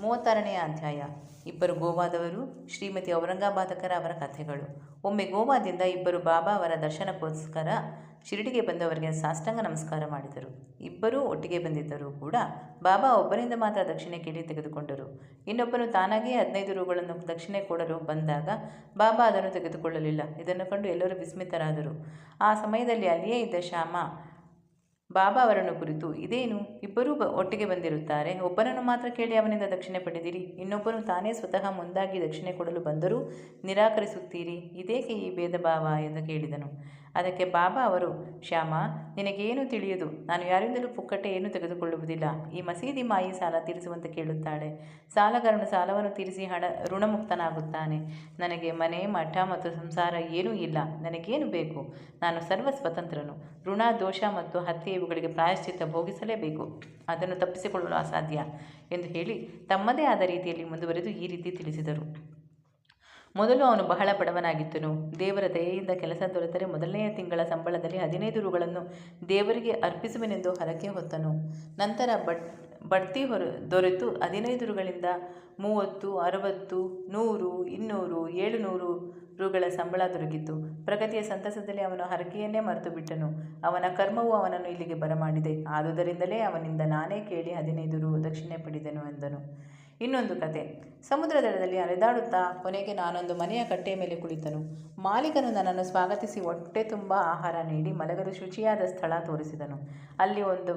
36ನೇ ಅಧ್ಯಾಯ. ಇಬ್ಬರು ಗೋವಾದವರು. ಶ್ರೀಮತಿ ಔರಂಗಾಬಾದಕರ ಅವರ ಕಥೆಗಳು. ಒಮ್ಮೆ ಗೋವಾದಿಂದ ಇಬ್ಬರು ಬಾಬಾ ಅವರ ದರ್ಶನಕ್ಕೋಸ್ಕರ ಶಿರಡಿಗೆ ಬಂದು ಅವರಿಗೆ ಸಾಷ್ಟಾಂಗ ನಮಸ್ಕಾರ ಮಾಡಿದರು. ಇಬ್ಬರೂ ಒಟ್ಟಿಗೆ ಬಂದಿದ್ದರೂ ಕೂಡ ಬಾಬಾ ಒಬ್ಬರಿಂದ ಮಾತ್ರ ದಕ್ಷಿಣೆ ಕೇಳಿ ತೆಗೆದುಕೊಂಡರು. ಇನ್ನೊಬ್ಬನು ತಾನಾಗಿಯೇ 15 ರೂಗಳನ್ನು ದಕ್ಷಿಣೆ ಕೊಡಲು ಬಂದಾಗ ಬಾಬಾ ಅದನ್ನು ತೆಗೆದುಕೊಳ್ಳಲಿಲ್ಲ. ಇದನ್ನು ಕಂಡು ಎಲ್ಲರೂ ವಿಸ್ಮಿತರಾದರು. ಆ ಸಮಯದಲ್ಲಿ ಅಲ್ಲಿಯೇ ಇದ್ದ ಶ್ಯಾಮ ಬಾಬಾ ಅವರನ್ನು ಕುರಿತು, ಇದೇನು, ಇಬ್ಬರೂ ಒಟ್ಟಿಗೆ ಬಂದಿರುತ್ತಾರೆ, ಒಬ್ಬನನ್ನು ಮಾತ್ರ ಕೇಳಿ ಅವನಿಂದ ದಕ್ಷಿಣೆ ಪಡೆದಿರಿ, ಇನ್ನೊಬ್ಬನು ತಾನೇ ಸ್ವತಃ ಮುಂದಾಗಿ ದಕ್ಷಿಣೆ ಕೊಡಲು ಬಂದರೂ ನಿರಾಕರಿಸುತ್ತೀರಿ, ಇದೇಕೆ ಈ ಭೇದ ಭಾವ ಎಂದು ಕೇಳಿದನು. ಅದಕ್ಕೆ ಬಾಬಾ ಅವರು, ಶ್ಯಾಮ, ನಿನಗೇನು ತಿಳಿಯದು, ನಾನು ಯಾರಿಂದಲೂ ಪುಕ್ಕಟ್ಟೆ ಏನೂ ತೆಗೆದುಕೊಳ್ಳುವುದಿಲ್ಲ. ಈ ಮಸೀದಿ ಮಾಯಿ ಸಾಲ ತೀರಿಸುವಂತೆ ಕೇಳುತ್ತಾಳೆ. ಸಾಲಗಾರನು ಸಾಲವನ್ನು ತೀರಿಸಿ ಋಣಮುಕ್ತನಾಗುತ್ತಾನೆ. ನನಗೆ ಮನೆ, ಮಠ ಮತ್ತು ಸಂಸಾರ ಏನೂ ಇಲ್ಲ. ನನಗೇನು ಬೇಕು? ನಾನು ಸರ್ವ ಸ್ವತಂತ್ರನು. ಋಣ, ದೋಷ ಮತ್ತು ಹತ್ಯೆ ಇವುಗಳಿಗೆ ಪ್ರಾಯಶ್ಚಿತ್ತ ಭೋಗಿಸಲೇಬೇಕು. ಅದನ್ನು ತಪ್ಪಿಸಿಕೊಳ್ಳಲು ಅಸಾಧ್ಯ ಎಂದು ಹೇಳಿ ತಮ್ಮದೇ ಆದ ರೀತಿಯಲ್ಲಿ ಮುಂದುವರೆದು ಈ ರೀತಿ ತಿಳಿಸಿದರು. ಮೊದಲು ಅವನು ಬಹಳ ಬಡವನಾಗಿದ್ದನು. ದೇವರ ದಯೆಯಿಂದ ಕೆಲಸ ದೊರೆತರೆ ಮೊದಲನೆಯ ತಿಂಗಳ ಸಂಬಳದಲ್ಲಿ 15 ರೂಗಳನ್ನು ದೇವರಿಗೆ ಅರ್ಪಿಸುವೆನೆಂದು ಹರಕೆ ಹೊತ್ತನು. ನಂತರ ಬಡ್ತಿ ದೊರೆತು 15 ರೂಗಳಿಂದ 30, 60, 100, 200, 700 ರೂಗಳ ಸಂಬಳ ದೊರಕಿತು. ಪ್ರಗತಿಯ ಸಂತಸದಲ್ಲಿ ಅವನು ಹರಕೆಯನ್ನೇ ಮರೆತು ಬಿಟ್ಟನು. ಅವನ ಕರ್ಮವು ಅವನನ್ನು ಇಲ್ಲಿಗೆ ಬರಮಾಡಿದೆ. ಆದುದರಿಂದಲೇ ಅವನಿಂದ ನಾನೇ ಕೇಳಿ 15 ರೂ ದಕ್ಷಿಣೆ ಪಡೆದೆನು ಎಂದನು. ಇನ್ನೊಂದು ಕತೆ. ಸಮುದ್ರ ದಡದಲ್ಲಿ ಅಲೆದಾಡುತ್ತಾ ಕೊನೆಗೆ ನಾನೊಂದು ಮನೆಯ ಕಟ್ಟೆಯ ಮೇಲೆ ಕುಳಿತನು. ಮಾಲೀಕನು ನನ್ನನ್ನು ಸ್ವಾಗತಿಸಿ ಹೊಟ್ಟೆ ತುಂಬ ಆಹಾರ ನೀಡಿ ಮಲಗಲು ಶುಚಿಯಾದ ಸ್ಥಳ ತೋರಿಸಿದನು. ಅಲ್ಲಿ ಒಂದು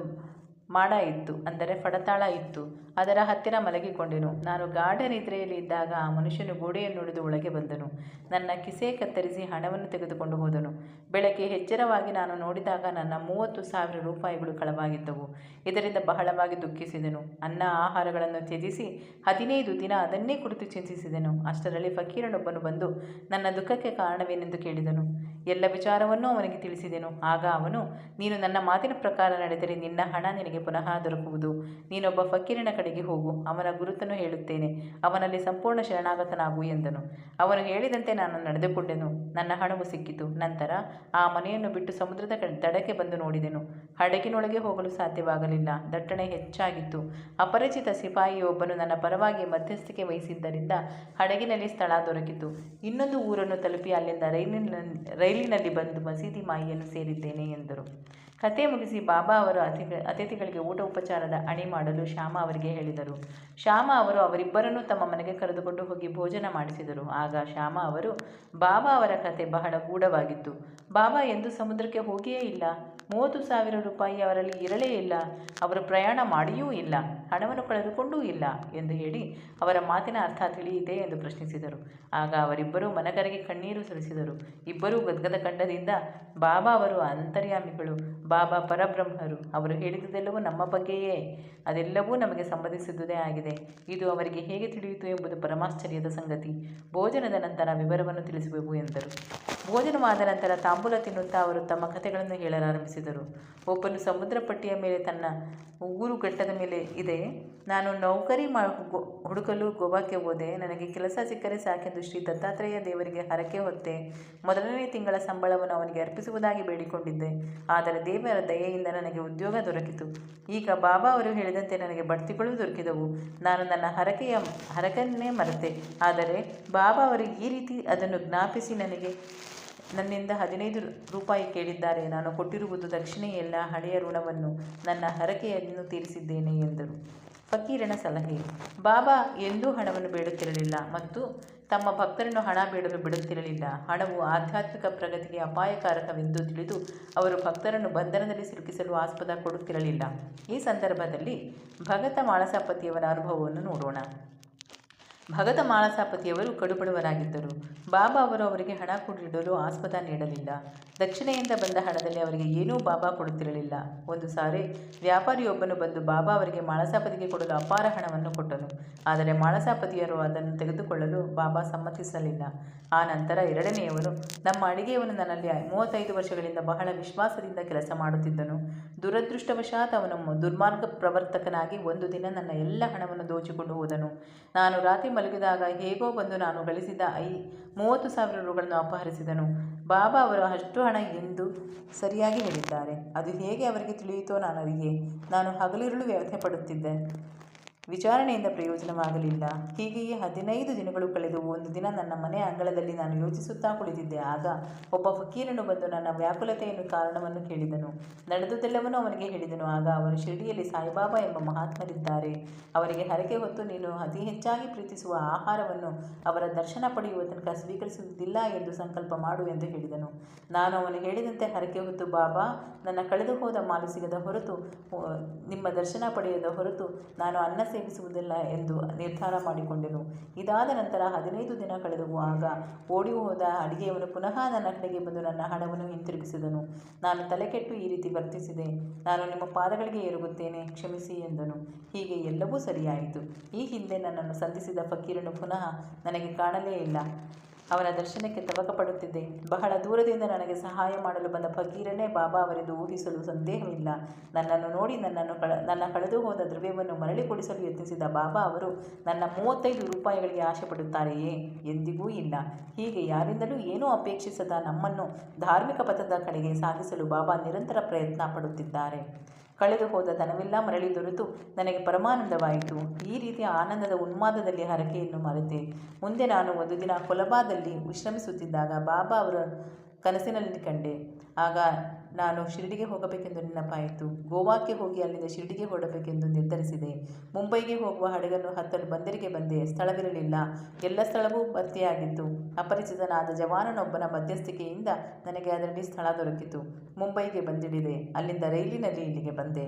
ಮಾಡ ಇತ್ತು, ಅಂದರೆ ಫಡತಾಳ ಇತ್ತು. ಅದರ ಹತ್ತಿರ ಮಲಗಿಕೊಂಡೆನು. ನಾನು ಗಾಢ ನಿದ್ರೆಯಲ್ಲಿ ಇದ್ದಾಗ ಆ ಮನುಷ್ಯನು ಗೋಡೆಯನ್ನುಳಿದು ಒಳಗೆ ಬಂದನು. ನನ್ನ ಕಿಸೆ ಕತ್ತರಿಸಿ ಹಣವನ್ನು ತೆಗೆದುಕೊಂಡು ಹೋದನು. ಬೆಳಗ್ಗೆ ಎಚ್ಚರವಾಗಿ ನಾನು ನೋಡಿದಾಗ ನನ್ನ 30,000 ರೂಪಾಯಿಗಳು ಕಳವಾಗಿದ್ದವು. ಇದರಿಂದ ಬಹಳವಾಗಿ ದುಃಖಿಸಿದೆನು. ಅನ್ನ ಆಹಾರಗಳನ್ನು ತ್ಯಜಿಸಿ 15 ದಿನ ಅದನ್ನೇ ಕುರಿತು ಚಿಂತಿಸಿದೆನು. ಅಷ್ಟರಲ್ಲಿ ಫಕೀರನೊಬ್ಬನು ಬಂದು ನನ್ನ ದುಃಖಕ್ಕೆ ಕಾರಣವೇನೆಂದು ಕೇಳಿದನು. ಎಲ್ಲ ವಿಚಾರವನ್ನೂ ಅವನಿಗೆ ತಿಳಿಸಿದೆನು. ಆಗ ಅವನು, ನೀನು ನನ್ನ ಮಾತಿನ ಪ್ರಕಾರ ನಡೆದರೆ ನಿನ್ನ ಹಣ ನಿನಗೆ ಪುನಃ ದೊರಕುವುದು. ನೀನೊಬ್ಬ ಫಕೀರನ ಕಡೆಗೆ ಹೋಗು, ಅವನ ಗುರುತನ್ನು ಹೇಳುತ್ತೇನೆ, ಅವನಲ್ಲಿ ಸಂಪೂರ್ಣ ಶರಣಾಗತನಾಗು ಎಂದನು. ಅವನು ಹೇಳಿದಂತೆ ನಾನು ನಡೆದುಕೊಂಡೆನು. ನನ್ನ ಹಣವು ಸಿಕ್ಕಿತು. ನಂತರ ಆ ಮನೆಯನ್ನು ಬಿಟ್ಟು ಸಮುದ್ರದ ದಡಕ್ಕೆ ಬಂದು ನೋಡಿದೆನು. ಹಡಗಿನೊಳಗೆ ಹೋಗಲು ಸಾಧ್ಯವಾಗಲಿಲ್ಲ. ದಟ್ಟಣೆ ಹೆಚ್ಚಾಗಿತ್ತು. ಅಪರಿಚಿತ ಸಿಪಾಯಿಯೊಬ್ಬನು ನನ್ನ ಪರವಾಗಿ ಮಧ್ಯಸ್ಥಿಕೆ ವಹಿಸಿದ್ದರಿಂದ ಹಡಗಿನಲ್ಲಿ ಸ್ಥಳ ದೊರಕಿತು. ಇನ್ನೊಂದು ಊರನ್ನು ತಲುಪಿ ಅಲ್ಲಿಂದ ರೈಲಿನಲ್ಲಿ ಬಂದು ಮಸೀದಿ ಮಾಯಿಯನ್ನು ಸೇರಿದ್ದೇನೆ ಎಂದರು. ಕತೆ ಮುಗಿಸಿ ಬಾಬಾ ಅವರು ಅತಿಥಿಗಳಿಗೆ ಊಟ ಉಪಚಾರದ ಅಣಿ ಮಾಡಲು ಶ್ಯಾಮ ಅವರಿಗೆ ಹೇಳಿದರು. ಶ್ಯಾಮ ಅವರು ಅವರಿಬ್ಬರನ್ನೂ ತಮ್ಮ ಮನೆಗೆ ಕರೆದುಕೊಂಡು ಹೋಗಿ ಭೋಜನ ಮಾಡಿಸಿದರು. ಆಗ ಶ್ಯಾಮ ಅವರು, ಬಾಬಾ ಅವರ ಕತೆ ಬಹಳ ಗೂಢವಾಗಿತ್ತು. ಬಾಬಾ ಎಂದೂ ಸಮುದ್ರಕ್ಕೆ ಹೋಗಿಯೇ ಇಲ್ಲ. 30,000 ರೂಪಾಯಿ ಅವರಲ್ಲಿ ಇರಲೇ ಇಲ್ಲ. ಅವರು ಪ್ರಯಾಣ ಮಾಡಿಯೂ ಇಲ್ಲ. ಹಣವನ್ನು ಕಳೆದುಕೊಂಡೂ ಇಲ್ಲ ಎಂದು ಹೇಳಿ ಅವರ ಮಾತಿನ ಅರ್ಥ ತಿಳಿಯಿದೆ ಎಂದು ಪ್ರಶ್ನಿಸಿದರು. ಆಗ ಅವರಿಬ್ಬರೂ ಮನಕರಗಿ ಕಣ್ಣೀರು ಸುರಿಸಿದರು. ಇಬ್ಬರೂ ಗದ್ಗದ ಕಂಠದಿಂದ, ಬಾಬಾ ಅವರು ಅಂತರ್ಯಾಮಿಗಳು, ಬಾಬಾ ಪರಬ್ರಹ್ಮರು. ಅವರು ಹೇಳಿದುದೆಲ್ಲವೂ ನಮ್ಮ ಬಗ್ಗೆಯೇ. ಅದೆಲ್ಲವೂ ನಮಗೆ ಸಂಬಂಧಿಸಿದ್ದುದೇ ಆಗಿದೆ. ಇದು ಅವರಿಗೆ ಹೇಗೆ ತಿಳಿಯಿತು ಎಂಬುದು ಪರಮಾಶ್ಚರ್ಯದ ಸಂಗತಿ. ಭೋಜನದ ನಂತರ ವಿವರವನ್ನು ತಿಳಿಸುವೆವು ಎಂದರು. ಭೋಜನವಾದ ನಂತರ ತಾಂಬೂಲ ತಿನ್ನುತ್ತಾ ಅವರು ತಮ್ಮ ಕಥೆಗಳನ್ನು ಹೇಳಲಾರಂಭಿಸಿದರು. ಒಬ್ಬನು ಸಮುದ್ರ ಪಟ್ಟಿಯ ಮೇಲೆ ತನ್ನ ಊರು ಘಟ್ಟದ ಮೇಲೆ ಇದೆ. ನಾನು ನೌಕರಿ ಹುಡುಕಲು ಗೋವಾಕ್ಕೆ ಹೋದೆ. ನನಗೆ ಕೆಲಸ ಸಿಕ್ಕರೆ ಸಾಕೆಂದು ಶ್ರೀ ದತ್ತಾತ್ರೇಯ ದೇವರಿಗೆ ಹರಕೆ ಹೊತ್ತೆ. ಮೊದಲನೇ ತಿಂಗಳ ಸಂಬಳವನ್ನು ಅವನಿಗೆ ಅರ್ಪಿಸುವುದಾಗಿ ಬೇಡಿಕೊಂಡಿದ್ದೆ. ಆದರೆ ದೇವರ ದಯೆಯಿಂದ ನನಗೆ ಉದ್ಯೋಗ ದೊರಕಿತು. ಈಗ ಬಾಬಾ ಅವರು ಹೇಳಿದಂತೆ ನನಗೆ ಬಡ್ತಿಗಳೂ ದೊರಕಿದವು. ನಾನು ನನ್ನ ಹರಕೆಯನ್ನೇ ಮರೆತೆ. ಆದರೆ ಬಾಬಾ ಅವರು ಈ ರೀತಿ ಅದನ್ನು ಜ್ಞಾಪಿಸಿ ನನ್ನಿಂದ 15 ರೂಪಾಯಿ ಕೇಳಿದ್ದಾರೆ. ನಾನು ಕೊಟ್ಟಿರುವುದು ದಕ್ಷಿಣೆಯಲ್ಲ, ಹಳೆಯ ಋಣವನ್ನು, ನನ್ನ ಹರಕೆಯನ್ನು ತೀರಿಸಿದ್ದೇನೆ ಎಂದರು. ಫಕೀರನ ಸಲಹೆ. ಬಾಬಾ ಎಂದೂ ಹಣವನ್ನು ಬೇಡುತ್ತಿರಲಿಲ್ಲ ಮತ್ತು ತಮ್ಮ ಭಕ್ತರನ್ನು ಹಣ ಬೇಡಲು ಬಿಡುತ್ತಿರಲಿಲ್ಲ. ಹಣವು ಆಧ್ಯಾತ್ಮಿಕ ಪ್ರಗತಿಗೆ ಅಪಾಯಕಾರಕವೆಂದು ತಿಳಿದು ಅವರು ಭಕ್ತರನ್ನು ಬಂಧನದಲ್ಲಿ ಸಿಲುಕಿಸಲು ಆಸ್ಪದ ಕೊಡುತ್ತಿರಲಿಲ್ಲ. ಈ ಸಂದರ್ಭದಲ್ಲಿ ಭಗತ ಮಾಳಸಾಪತಿಯವರ ಅನುಭವವನ್ನು ನೋಡೋಣ. ಭಗತ ಮಾಳಸಾಪತಿಯವರು ಕಡುಬಡವರಾಗಿದ್ದರು. ಬಾಬಾ ಅವರು ಅವರಿಗೆ ಹಣ ಕೂಡಿಡಲು ಆಸ್ಪದ ನೀಡಲಿಲ್ಲ. ದಕ್ಷಿಣೆಯಿಂದ ಬಂದ ಹಣದಲ್ಲಿ ಅವರಿಗೆ ಏನೂ ಬಾಬಾ ಕೊಡುತ್ತಿರಲಿಲ್ಲ. ಒಂದು ಸಾರಿ ವ್ಯಾಪಾರಿಯೊಬ್ಬನು ಬಂದು ಬಾಬಾ ಅವರಿಗೆ ಮಾಳಸಾಪತಿಗೆ ಕೊಡಲು ಅಪಾರ ಹಣವನ್ನು ಕೊಟ್ಟನು. ಆದರೆ ಮಾಳಸಾಪತಿಯರು ಅದನ್ನು ತೆಗೆದುಕೊಳ್ಳಲು ಬಾಬಾ ಸಮ್ಮತಿಸಲಿಲ್ಲ. ಆ ನಂತರ ಎರಡನೆಯವನು, ನಮ್ಮ ಅಡಿಗೆಯವನು ನನ್ನಲ್ಲಿ 35 ವರ್ಷಗಳಿಂದ ಬಹಳ ವಿಶ್ವಾಸದಿಂದ ಕೆಲಸ ಮಾಡುತ್ತಿದ್ದನು. ದುರದೃಷ್ಟವಶಾತ್ ಅವನು ದುರ್ಮಾರ್ಗ ಪ್ರವರ್ತಕನಾಗಿ ಒಂದು ದಿನ ನನ್ನ ಎಲ್ಲ ಹಣವನ್ನು ದೋಚಿಕೊಂಡು ಹೋದನು. ನಾನು ರಾತ್ರಿ ಮಲಗಿದಾಗ ಹೇಗೋ ಬಂದು ನಾನು ಗಳಿಸಿದ 30,000 ರೂಗಳನ್ನು ಅಪಹರಿಸಿದನು. ಬಾಬಾ ಅವರು ಅಷ್ಟು ಹಣ ಎಂದು ಸರಿಯಾಗಿ ಹೇಳಿದ್ದಾರೆ. ಅದು ಹೇಗೆ ಅವರಿಗೆ ತಿಳಿಯಿತೋ ನಾನು ಅರಿಯೆ. ನಾನು ಹಗಲಿರುಳು ವ್ಯಥೆ ಪಡುತ್ತಿದ್ದೆ. ವಿಚಾರಣೆಯಿಂದ ಪ್ರಯೋಜನವಾಗಲಿಲ್ಲ. ಹೀಗೆಯೇ 15 ದಿನಗಳು ಕಳೆದವು. ಒಂದು ದಿನ ನನ್ನ ಮನೆಯ ಅಂಗಳದಲ್ಲಿ ನಾನು ಯೋಚಿಸುತ್ತಾ ಕುಳಿತಿದ್ದೆ. ಆಗ ಒಬ್ಬ ಫಕೀರನು ಬಂದು ನನ್ನ ವ್ಯಾಕುಲತೆಯನ್ನು ಕಾರಣವನ್ನು ಕೇಳಿದನು. ನಡೆದುದೆಲ್ಲವನ್ನೂ ಅವನಿಗೆ ಹೇಳಿದನು. ಆಗ ಅವನು, ಶಿರಡಿಯಲ್ಲಿ ಸಾಯಿಬಾಬಾ ಎಂಬ ಮಹಾತ್ಮರಿದ್ದಾರೆ. ಅವರಿಗೆ ಹರಕೆ ಹೊತ್ತು ನೀನು ಅತಿ ಹೆಚ್ಚಾಗಿ ಪ್ರೀತಿಸುವ ಆಹಾರವನ್ನು ಅವರ ದರ್ಶನ ಪಡೆಯುವ ತನಕ ಸ್ವೀಕರಿಸುವುದಿಲ್ಲ ಎಂದು ಸಂಕಲ್ಪ ಮಾಡು ಎಂದು ಹೇಳಿದನು. ನಾನು ಅವನು ಹೇಳಿದಂತೆ ಹರಕೆ ಹೊತ್ತು, ಬಾಬಾ, ನನ್ನ ಕಳೆದು ಹೋದ ಮಾಲು ಸಿಗದ ಹೊರತು, ನಿಮ್ಮ ದರ್ಶನ ಪಡೆಯದ ಹೊರತು ನಾನು ಅನ್ನ ಸೇವಿಸುವುದಿಲ್ಲ ಎಂದು ನಿರ್ಧಾರ ಮಾಡಿಕೊಂಡೆನು. ಇದಾದ ನಂತರ 15 ದಿನ ಕಳೆದವು. ಆಗ ಓಡಿ ಹೋದ ಅಡಿಗೆಯವನು ಪುನಃ ನನ್ನ ಕಡೆಗೆ ಬಂದು ನನ್ನ ಹಣವನ್ನು ಹಿಂತಿರುಗಿಸಿದನು. ನಾನು ತಲೆಕೆಟ್ಟು ಈ ರೀತಿ ವರ್ತಿಸಿದೆ. ನಾನು ನಿಮ್ಮ ಪಾದಗಳಿಗೆ ಎರಗುತ್ತೇನೆ, ಕ್ಷಮಿಸಿ ಎಂದನು. ಹೀಗೆ ಎಲ್ಲವೂ ಸರಿಯಾಯಿತು. ಈ ಹಿಂದೆ ನನ್ನನ್ನು ಸಂಧಿಸಿದ ಫಕೀರನು ಪುನಃ ನನಗೆ ಕಾಣಲೇ ಇಲ್ಲ. ಅವನ ದರ್ಶನಕ್ಕೆ ತವಕ ಪಡುತ್ತಿದ್ದೆ. ಬಹಳ ದೂರದಿಂದ ನನಗೆ ಸಹಾಯ ಮಾಡಲು ಬಂದ ಫಕೀರನೇ ಬಾಬಾ ಅವರೆಂದು ಊಹಿಸಲು ಸಂದೇಹವಿಲ್ಲ. ನನ್ನನ್ನು ನೋಡಿ ನನ್ನ ಕಳೆದು ಹೋದ ದ್ರವ್ಯವನ್ನು ಮರಳಿ ಕೊಡಿಸಲು ಯತ್ನಿಸಿದ ಬಾಬಾ ಅವರು ನನ್ನ 35 ರೂಪಾಯಿಗಳಿಗೆ ಆಶೆ ಪಡುತ್ತಾರೆಯೇ? ಎಂದಿಗೂ ಇಲ್ಲ. ಹೀಗೆ ಯಾರಿಂದಲೂ ಏನೂ ಅಪೇಕ್ಷಿಸದ ನಮ್ಮನ್ನು ಧಾರ್ಮಿಕ ಪಥದ ಕಡೆಗೆ ಸಾಗಿಸಲು ಬಾಬಾ ನಿರಂತರ ಪ್ರಯತ್ನ ಪಡುತ್ತಿದ್ದಾರೆ. ಕಳೆದು ಹೋದ ಧನವೆಲ್ಲ ಮರಳಿ ದೊರೆತು ನನಗೆ ಪರಮಾನಂದವಾಯಿತು. ಈ ರೀತಿಯ ಆನಂದದ ಉನ್ಮಾದದಲ್ಲಿ ಹರಕೆಯನ್ನು ಮರೆತೆ. ಮುಂದೆ ನಾನು ಒಂದು ದಿನ ಕೊಲಬಾದಲ್ಲಿ ವಿಶ್ರಮಿಸುತ್ತಿದ್ದಾಗ ಬಾಬಾ ಅವರ ಕನಸಿನಲ್ಲಿ ಕಂಡೆ. ಆಗ ನಾನು ಶಿರಡಿಗೆ ಹೋಗಬೇಕೆಂದು ನೆನಪಾಯಿತು. ಗೋವಾಕ್ಕೆ ಹೋಗಿ ಅಲ್ಲಿಂದ ಶಿರಡಿಗೆ ಹೊರಡಬೇಕೆಂದು ನಿರ್ಧರಿಸಿದೆ. ಮುಂಬೈಗೆ ಹೋಗುವ ಹಡಗನ್ನು ಹತ್ತಲು ಬಂದರಿಗೆ ಬಂದೆ. ಸ್ಥಳವಿರಲಿಲ್ಲ. ಎಲ್ಲ ಸ್ಥಳವೂ ಭರ್ತಿಯಾಗಿತ್ತು. ಅಪರಿಚಿತನಾದ ಜವಾನನೊಬ್ಬನ ಮಧ್ಯಸ್ಥಿಕೆಯಿಂದ ನನಗೆ ಅದರಲ್ಲಿ ಸ್ಥಳ ದೊರಕಿತು. ಮುಂಬೈಗೆ ಬಂದಿಳಿದೆ. ಅಲ್ಲಿಂದ ರೈಲಿನಲ್ಲಿ ಇಲ್ಲಿಗೆ ಬಂದೆ.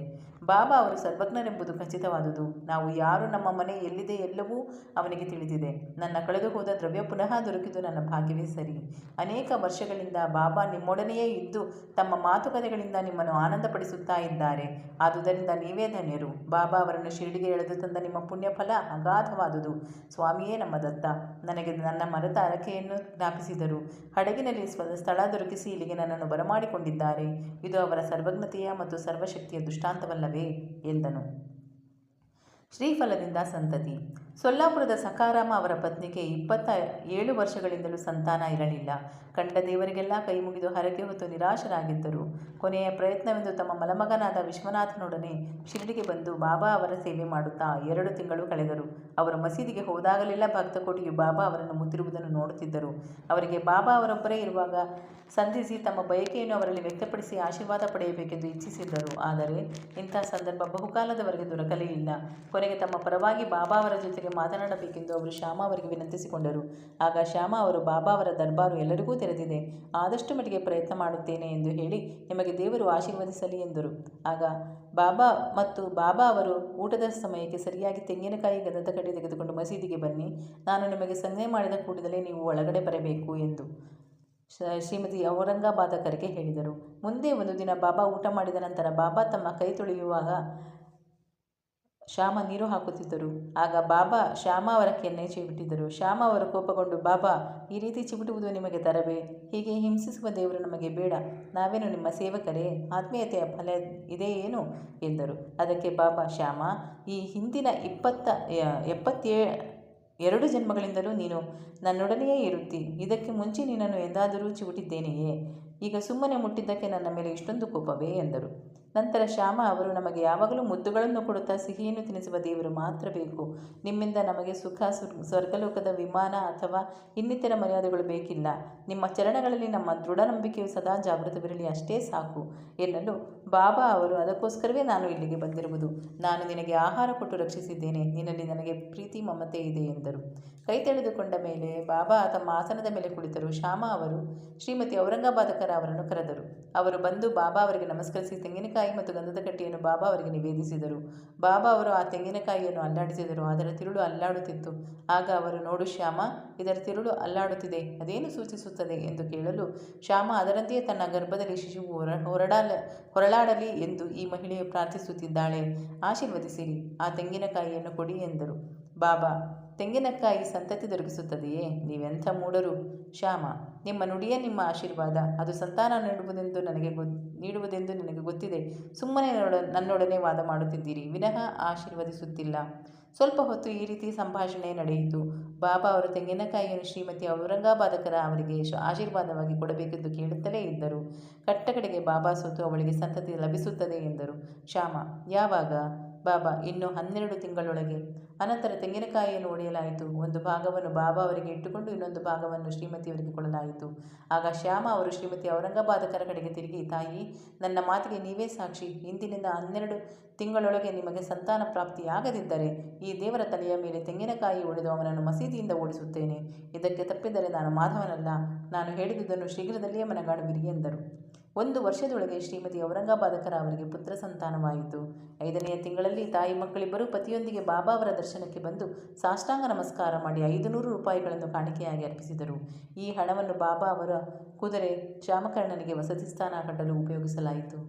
ಬಾಬಾ ಅವರು ಸರ್ವಜ್ಞರೆಂಬುದು ಖಚಿತವಾದುದು. ನಾವು ಯಾರು, ನಮ್ಮ ಮನೆ ಎಲ್ಲಿದೆ ಎಲ್ಲವೂ ಅವನಿಗೆ ತಿಳಿದಿದೆ. ನನ್ನ ಕಳೆದು ಹೋದ ದ್ರವ್ಯ ಪುನಃ ದೊರಕಿದ್ದು ನನ್ನ ಭಾಗ್ಯವೇ ಸರಿ. ಅನೇಕ ವರ್ಷಗಳಿಂದ ಬಾಬಾ ನಿಮ್ಮೊಡನೆಯೇ ಇದ್ದು ತಮ್ಮ ಮಾತುಕತೆಗಳಿಂದ ನಿಮ್ಮನ್ನು ಆನಂದಪಡಿಸುತ್ತಾ ಇದ್ದಾರೆ. ಆದುದರಿಂದ ನೀವೇ ಧನ್ಯರು. ಬಾಬಾ ಅವರನ್ನು ಶಿರಡಿಗೆ ಎಳೆದು ತಂದ ನಿಮ್ಮ ಪುಣ್ಯ ಫಲ ಅಗಾಧವಾದುದು. ಸ್ವಾಮಿಯೇ ನಮ್ಮ ದತ್ತ ನನಗೆ ನನ್ನ ಮರೆತ ಹರಕೆಯನ್ನು ಜ್ಞಾಪಿಸಿದರು. ಹಡಗಿನಲ್ಲಿ ಸ್ಥಳ ದೊರಕಿಸಿ ಇಲ್ಲಿಗೆ ನನ್ನನ್ನು ಬರಮಾಡಿಕೊಂಡಿದ್ದಾರೆ. ಇದು ಅವರ ಸರ್ವಜ್ಞತೆಯ ಮತ್ತು ಸರ್ವಶಕ್ತಿಯ ದೃಷ್ಟಾಂತವಲ್ಲವೇ ಎಂದನು. ಶ್ರೀಫಲದಿಂದ ಸಂತತಿ. ಸೊಲ್ಲಾಪುರದ ಸಕಾರಾಮ ಅವರ ಪತ್ನಿಗೆ 27 ವರ್ಷಗಳಿಂದಲೂ ಸಂತಾನ ಇರಲಿಲ್ಲ. ಕಂಡ ದೇವರಿಗೆಲ್ಲ ಕೈ ಮುಗಿದು ಹರಕೆ ಹೊತ್ತು ನಿರಾಶರಾಗಿದ್ದರು. ಕೊನೆಯ ಪ್ರಯತ್ನವೆಂದು ತಮ್ಮ ಮಲಮಗನಾದ ವಿಶ್ವನಾಥನೊಡನೆ ಶಿರಡಿಗೆ ಬಂದು ಬಾಬಾ ಅವರ ಸೇವೆ ಮಾಡುತ್ತಾ 2 ತಿಂಗಳು ಕಳೆದರು. ಅವರು ಮಸೀದಿಗೆ ಹೋದಾಗಲೆಲ್ಲ ಭಕ್ತಕೋಟಿಯು ಬಾಬಾ ಅವರನ್ನು ಮುತ್ತಿರುವುದನ್ನು ನೋಡುತ್ತಿದ್ದರು. ಅವರಿಗೆ ಬಾಬಾ ಅವರೊಬ್ಬರೇ ಇರುವಾಗ ಸಂಧಿಸಿ ತಮ್ಮ ಬಯಕೆಯನ್ನು ಅವರಲ್ಲಿ ವ್ಯಕ್ತಪಡಿಸಿ ಆಶೀರ್ವಾದ ಪಡೆಯಬೇಕೆಂದು ಇಚ್ಛಿಸಿದ್ದರು. ಆದರೆ ಇಂಥ ಸಂದರ್ಭ ಬಹುಕಾಲದವರೆಗೆ ದೊರಕಲೇ ಇಲ್ಲ. ಕೊನೆಗೆ ತಮ್ಮ ಪರವಾಗಿ ಬಾಬಾ ಅವರ ಜೊತೆಗೆ ಮಾತನಾಡಬೇಕೆಂದು ಅವರು ಶ್ಯಾಮ ಅವರಿಗೆ ವಿನಂತಿಸಿಕೊಂಡರು. ಆಗ ಶ್ಯಾಮ ಅವರು, ಬಾಬಾ ಅವರ ದರ್ಬಾರು ಎಲ್ಲರಿಗೂ ತೆರೆದಿದೆ. ಆದಷ್ಟು ಮಟ್ಟಿಗೆ ಪ್ರಯತ್ನ ಮಾಡುತ್ತೇನೆ ಎಂದು ಹೇಳಿ ನಿಮಗೆ ದೇವರು ಆಶೀರ್ವದಿಸಲಿ ಎಂದರು. ಆಗ ಬಾಬಾ ಅವರು ಊಟದ ಸಮಯಕ್ಕೆ ಸರಿಯಾಗಿ ತೆಂಗಿನಕಾಯಿ ಗಂಧದ ಕಡ್ಡಿ ತೆಗೆದುಕೊಂಡು ಮಸೀದಿಗೆ ಬನ್ನಿ, ನಾನು ನಿಮಗೆ ಸಂಜ್ಞೆ ಮಾಡಿದ ಕೂಡಲೇ ನೀವು ಒಳಗಡೆ ಬರಬೇಕು ಎಂದು ಶ್ರೀಮತಿ ಔರಂಗಾಬಾದಕರಿಗೆ ಹೇಳಿದರು. ಮುಂದೆ ಒಂದು ದಿನ ಬಾಬಾ ಊಟ ಮಾಡಿದ ನಂತರ ಬಾಬಾ ತಮ್ಮ ಕೈ ತೊಳೆಯುವಾಗ ಶ್ಯಾಮ ನೀರು ಹಾಕುತ್ತಿದ್ದರು. ಆಗ ಬಾಬಾ ಶ್ಯಾಮ ಅವರ ಕೆನ್ನೆ ಚಿವುಟಿದರು. ಶ್ಯಾಮ ಅವರು ಕೋಪಗೊಂಡು, ಬಾಬಾ, ಈ ರೀತಿ ಚಿವುಟುವುದು ನಿಮಗೆ ತರವೇ? ಹೀಗೆ ಹಿಂಸಿಸುವ ದೇವರು ನಮಗೆ ಬೇಡ. ನಾವೇನು ನಿಮ್ಮ ಸೇವಕರೇ? ಆತ್ಮೀಯತೆಯ ಫಲ ಇದೆಯೇನು ಎಂದರು. ಅದಕ್ಕೆ ಬಾಬಾ, ಶ್ಯಾಮ, ಈ ಹಿಂದಿನ 72 ಜನ್ಮಗಳಿಂದಲೂ ನೀನು ನನ್ನೊಡನೆಯೇ ಇರುತ್ತಿ. ಇದಕ್ಕೆ ಮುಂಚೆ ನಿನ್ನನ್ನು ಎಂದಾದರೂ ಚಿವುಟಿದ್ದೇನೆಯೇ? ಈಗ ಸುಮ್ಮನೆ ಮುಟ್ಟಿದ್ದಕ್ಕೆ ನನ್ನ ಮೇಲೆ ಇಷ್ಟೊಂದು ಕೋಪವೇ ಎಂದರು. ನಂತರ ಶ್ಯಾಮ ಅವರು, ನಮಗೆ ಯಾವಾಗಲೂ ಮುದ್ದುಗಳನ್ನು ಕೊಡುತ್ತಾ ಸಿಹಿಯನ್ನು ತಿನ್ನಿಸುವ ದೇವರು ಮಾತ್ರ ಬೇಕು. ನಿಮ್ಮಿಂದ ನಮಗೆ ಸುಖ, ಸ್ವರ್ಗಲೋಕದ ವಿಮಾನ ಅಥವಾ ಇನ್ನಿತರ ಮರ್ಯಾದೆಗಳು ಬೇಕಿಲ್ಲ. ನಿಮ್ಮ ಚರಣಗಳಲ್ಲಿ ನಮ್ಮ ದೃಢ ನಂಬಿಕೆಯು ಸದಾ ಜಾಗೃತವಿರಲಿ, ಅಷ್ಟೇ ಸಾಕು ಎನ್ನಲು ಬಾಬಾ ಅವರು, ಅದಕ್ಕೋಸ್ಕರವೇ ನಾನು ಇಲ್ಲಿಗೆ ಬಂದಿರುವುದು. ನಾನು ನಿನಗೆ ಆಹಾರ ಕೊಟ್ಟು ರಕ್ಷಿಸಿದ್ದೇನೆ. ನಿನ್ನಲ್ಲಿ ನನಗೆ ಪ್ರೀತಿ ಮಮತೆ ಇದೆ ಎಂದರು. ಕೈ ತೆಗೆದುಕೊಂಡ ಮೇಲೆ ಬಾಬಾ ತಮ್ಮ ಆಸನದ ಮೇಲೆ ಕುಳಿತರು. ಶ್ಯಾಮ ಅವರು ಶ್ರೀಮತಿ ಔರಂಗಾಬಾದಕರ ಅವರನ್ನು ಕರೆದರು. ಅವರು ಬಂದು ಬಾಬಾ ಅವರಿಗೆ ನಮಸ್ಕರಿಸಿ ತೆಂಗಿನಕಾಯಿ ಮತ್ತು ಗಂಧದ ಕಟ್ಟಿಯನ್ನು ಬಾಬಾ ಅವರಿಗೆ ನಿವೇದಿಸಿದರು. ಬಾಬಾ ಅವರು ಆ ತೆಂಗಿನಕಾಯಿಯನ್ನು ಅಲ್ಲಾಡಿಸಿದರು. ಅದರ ತಿರುಳು ಅಲ್ಲಾಡುತ್ತಿತ್ತು. ಆಗ ಅವರು, ನೋಡು ಶ್ಯಾಮ, ಇದರ ತಿರುಳು ಅಲ್ಲಾಡುತ್ತಿದೆ, ಅದೇನು ಸೂಚಿಸುತ್ತದೆ ಎಂದು ಕೇಳಲು ಶ್ಯಾಮ ಅದರಂತೆಯೇ ತನ್ನ ಗರ್ಭದಲ್ಲಿ ಶಿಶುವು ಹೊರಳಾಡಲಿ ಎಂದು ಈ ಮಹಿಳೆಯು ಪ್ರಾರ್ಥಿಸುತ್ತಿದ್ದಾಳೆ. ಆಶೀರ್ವದಿಸಿರಿ, ಆ ತೆಂಗಿನಕಾಯಿಯನ್ನು ಕೊಡಿ ಎಂದರು. ಬಾಬಾ, ತೆಂಗಿನಕಾಯಿ ಸಂತತಿ ದೊರಕಿಸುತ್ತದೆಯೇ? ನೀವೆಂಥ ಮೂಢರು. ಶ್ಯಾಮ, ನಿಮ್ಮ ನುಡಿಯೇ ನಿಮ್ಮ ಆಶೀರ್ವಾದ. ಅದು ಸಂತಾನ ನೀಡುವುದೆಂದು ನನಗೆ ಗೊತ್ತಿದೆ. ಸುಮ್ಮನೆ ನನ್ನೊಡನೆ ವಾದ ಮಾಡುತ್ತಿದ್ದೀರಿ, ವಿನಃ ಆಶೀರ್ವದಿಸುತ್ತಿಲ್ಲ. ಸ್ವಲ್ಪ ಹೊತ್ತು ಈ ರೀತಿ ಸಂಭಾಷಣೆ ನಡೆಯಿತು. ಬಾಬಾ ಅವರು ತೆಂಗಿನಕಾಯಿಯನ್ನು ಶ್ರೀಮತಿ ಔರಂಗಾಬಾದಕರ ಅವರಿಗೆ ಆಶೀರ್ವಾದವಾಗಿ ಕೊಡಬೇಕೆಂದು ಕೇಳುತ್ತಲೇ ಇದ್ದರು. ಕಟ್ಟಕಡೆಗೆ ಬಾಬಾ ಸೋತು ಅವಳಿಗೆ ಸಂತತಿ ಲಭಿಸುತ್ತದೆ ಎಂದರು. ಶ್ಯಾಮ, ಯಾವಾಗ? ಬಾಬಾ, ಇನ್ನು 12 ತಿಂಗಳೊಳಗೆ. ಅನಂತರ ತೆಂಗಿನಕಾಯಿಯನ್ನು ಒಡೆಯಲಾಯಿತು. ಒಂದು ಭಾಗವನ್ನು ಬಾಬಾ ಅವರಿಗೆ ಇಟ್ಟುಕೊಂಡು ಇನ್ನೊಂದು ಭಾಗವನ್ನು ಶ್ರೀಮತಿಯವರಿಗೆ ಕೊಡಲಾಯಿತು. ಆಗ ಶ್ಯಾಮ ಅವರು ಶ್ರೀಮತಿ ಔರಂಗಾಬಾದಕರ ಕಡೆಗೆ ತಿರುಗಿ, ತಾಯಿ, ನನ್ನ ಮಾತಿಗೆ ನೀವೇ ಸಾಕ್ಷಿ. ಇಂದಿನಿಂದ 12 ತಿಂಗಳೊಳಗೆ ನಿಮಗೆ ಸಂತಾನ ಪ್ರಾಪ್ತಿಯಾಗದಿದ್ದರೆ ಈ ದೇವರ ತಲೆಯ ಮೇಲೆ ತೆಂಗಿನಕಾಯಿ ಒಡೆದು ಅವನನ್ನು ಮಸೀದಿಯಿಂದ ಓಡಿಸುತ್ತೇನೆ. ಇದಕ್ಕೆ ತಪ್ಪಿದರೆ ನಾನು ಮಾಧವನಲ್ಲ. ನಾನು ಹೇಳಿದುದನ್ನು ಶೀಘ್ರದಲ್ಲಿಯೇ ಮನಗಾಣುವಿರಿ ಎಂದರು. 1 ವರ್ಷದೊಳಗೆ ಶ್ರೀಮತಿ ಔರಂಗಾಬಾದಕರ ಅವರಿಗೆ ಪುತ್ರ ಸಂತಾನವಾಯಿತು. 5ನೆಯ ತಿಂಗಳಲ್ಲಿ ತಾಯಿ ಮಕ್ಕಳಿಬ್ಬರೂ ಪತಿಯೊಂದಿಗೆ ಬಾಬಾ ಅವರ ದರ್ಶನಕ್ಕೆ ಬಂದು ಸಾಷ್ಟಾಂಗ ನಮಸ್ಕಾರ ಮಾಡಿ 500 ರೂಪಾಯಿಗಳನ್ನು ಕಾಣಿಕೆಯಾಗಿ ಅರ್ಪಿಸಿದರು. ಈ ಹಣವನ್ನು ಬಾಬಾ ಅವರ ಕುದುರೆ ಚಾಮಕರ್ಣನಿಗೆ ವಸತಿ ಸ್ಥಾನ ಕಟ್ಟಲು ಉಪಯೋಗಿಸಲಾಯಿತು.